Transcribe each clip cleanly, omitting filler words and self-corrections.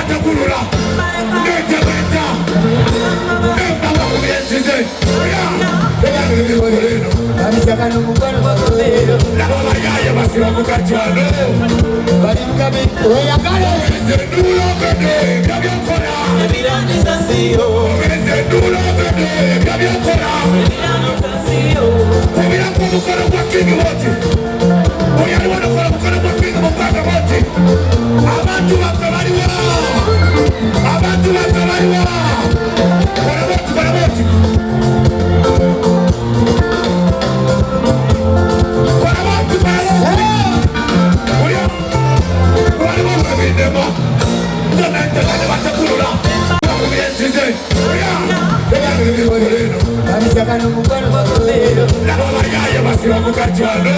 batakulula netebeta nebaba kubyesize nababayaye basiba mukacyalo enzendulogede byabyokola enzendulogede byabyokola obirako omukono gwa kingi woti oyali wanokola omukono gwa kingi mukwaga woti abantu baffe baliwo abantu baffe baliwo kola boti kola boti kola boti oyo waliwo webindemo tonantagane batakulula bakubyesize nababayaye basiba mukacyalo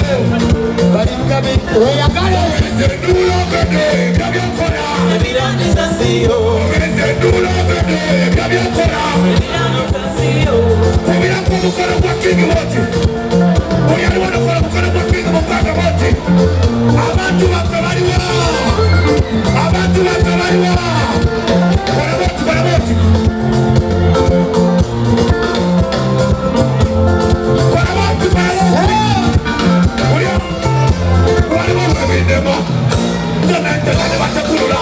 enzendulogede byabyokola enzendulogede byabyokola obirako omukono gwa kingi woti oyali wanokola omukono gwa kingi mukwaga woti abantu baffe baliwo abantu baffe baliwo kola boti kola boti kola boti oyo waliwo webindemo tonantagane batakulula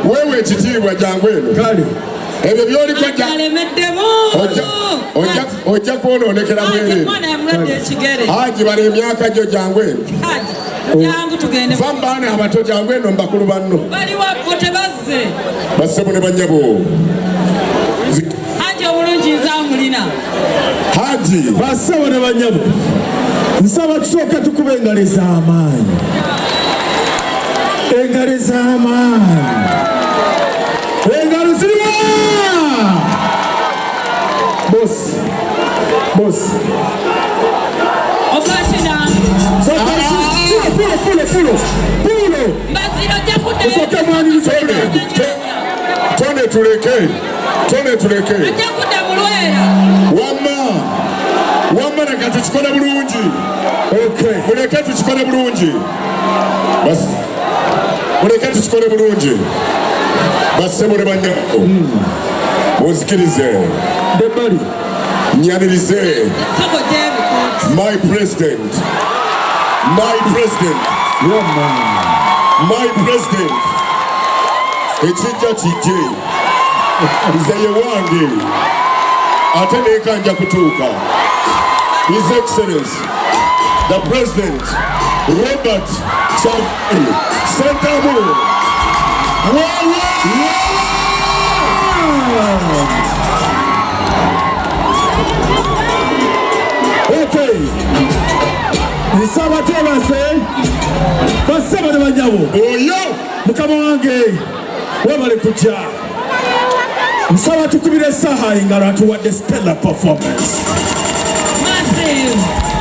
wewe ekitiibwa jangu eno kale ebyo byoliko ojja kwonoonekera bwereere haji bala emyaka gyo jangu eno va mubaana abato jangu eno mubakulu banno bassebo ne bannyabo haji bassebo ne bannyabo nsaba tusooka tukuba engalo ez'amaanyi engalo ez'amaanyi engalo ziriwa bosi tone tuleke wamma leka tukikole bulungi muleke tukikole bulungi muleke tukikole bulungi bassebo ne bannyabo munzikirize nyanirize my president ekijja kijje nze ye wange ate nekanja kutuuka His Excellency the President Robert Chagulanyi Sentamu okay nsaba tebase basaba ne bannyabo oyo mukama wange wabale kujja nsaba tukubire Saha engalo atuwadde stellar performance massive